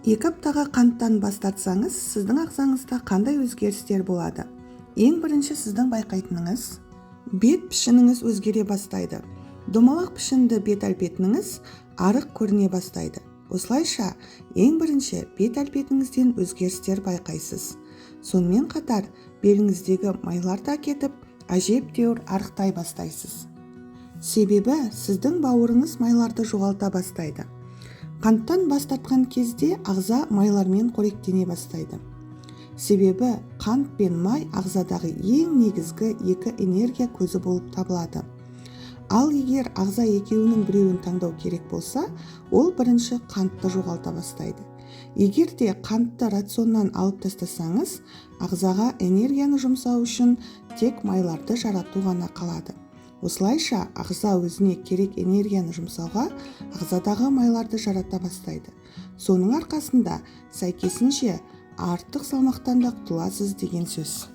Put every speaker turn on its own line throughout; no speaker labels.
2 аптаға қанттан бас тартсаңыз, сіздің ағзаңызда қандай өзгерістер болады? Ең бірінші сіздің байқайтыныңыз, бет пішініңіз өзгере бастайды. Домалақ пішінді бет әлпетіңіз арық көріне бастайды. Осылайша, ең бірінші бет әлпетіңізден өзгерістер байқайсыз. Сонымен қатар, беліңіздегі майлар да кетіп, әжептәуір арықтай бастайсыз. Себебі, сіздің бауырыңыз майларды жоғалта бастайды. Қанттан бас тартқан кезде ағза майлармен қоректене бастайды. Себебі қант пен май ағзадағы ең негізгі екі энергия көзі болып табылады. Ал егер ағза екеуінің біреуін таңдау керек болса, ол бірінші қантты жоғалта бастайды. Егер де қантты рационнан алып тастасаңыз, ағзаға энергияны жұмсау үшін тек майларды жарату ғана қалады. Осылайша, ағза өзіне керек энергияны жұмсауға ағзадағы майларды жарата бастайды. Соның арқасында сәйкесінше артық салмақтан да құтыласыз деген сөз.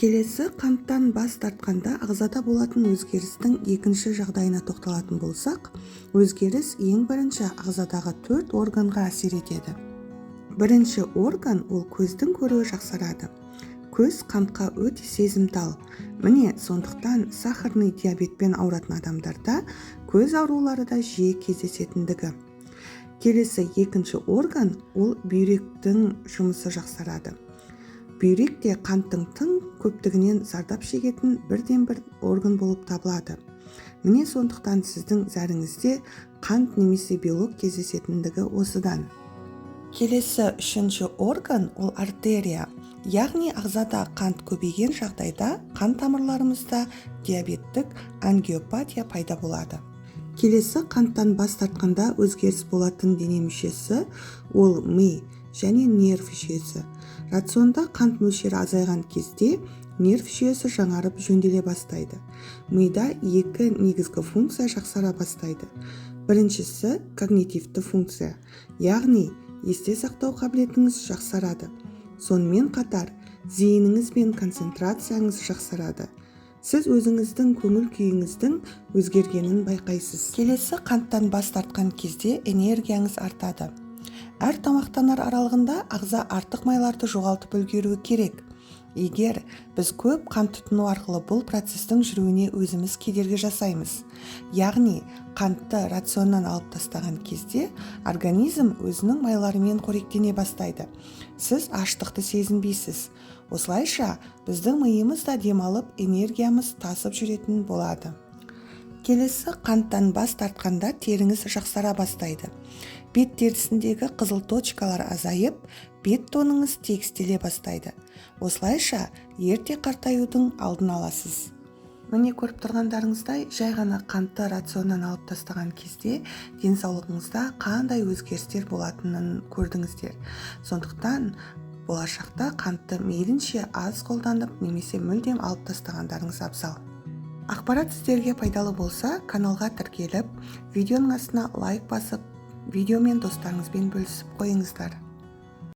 Келесі қанттан бас тартқанда ағзада болатын өзгерістің екінші жағдайына тоқталатын болсақ, өзгеріс ең бірінші ағзадағы 4 органға әсер етеді. Бірінші орган ол көздің көруі жақсарады. Көз қантқа өте сезімтал. Міне, сондықтан сахарный диабетпен ауыратын адамдарда көз аурулары да жиі кездесетіндігі. Келесі екінші орган ол бүйректің жұмысы жақсарады. Бүйрек те қанттың тың көптігінен зардап шегетін бірден-бір орган болып табылады. Міне, сондықтан сіздің зәріңізде қант немесе белок кездесетіндігі осыдан. Келесі үшінші орган ол артерия. Яғни ағзада қант көбейген жағдайда қан тамырларымызда диабеттік ангиопатия пайда болады. Келесі қанттан бас тартқанда өзгеріс болатын дене мүшесі ол ми және нерв жүйесі. Рационда қант мөлшері азайған кезде нерв жүйесі жаңарып жөнделе бастайды. Мида екі негізгі функция жақсара бастайды. Біріншісі когнитивті функция, яғни есте сақтау қабілетіңіз жақсарады. Сонымен қатар, зейініңіз бен концентрацияңыз жақсарады. Сіз өзіңіздің көңіл күйіңіздің өзгергенін байқайсыз. Келесі қанттан бас тартқан кезде энергияңыз артады. Әр тамақтанар аралығында ағза артық майларды жоғалтып үлгеруі керек. Егер біз көп қант тұтыну арқылы бұл процестің жүруіне өзіміз кедергі жасаймыз. Яғни, қантты рационнан алып тастаған кезде организм өзінің майларымен қоректене бастайды. Сіз аштықты сезінбейсіз. Осылайша, біздің миымыз да демалып, энергиямыз тасып жүретін болады. Келесі қанттан бас тартқанда теріңіз жақсара бастайды. Бет терісіндегі қызыл точкалар азайып, бет тоныңыз тегістеле бастайды. Осылайша, ерте қартаюдың алдын аласыз. Міне көріп тұрғандарыңыздай, жай ғана қантты рационнан алып тастаған кезде денсаулығыңызда қандай өзгерістер болатынын көрдіңіздер. Сондықтан, болашақта қантты мейлінше аз қолданып, немесе мүлдем алып тастағандарыңыз абзал. Ақпарат сіздерге пайдалы болса, каналға тіркеліп, видеоның астына лайк басып, видеомен достарыңызбен бөлісіп қойыңыздар.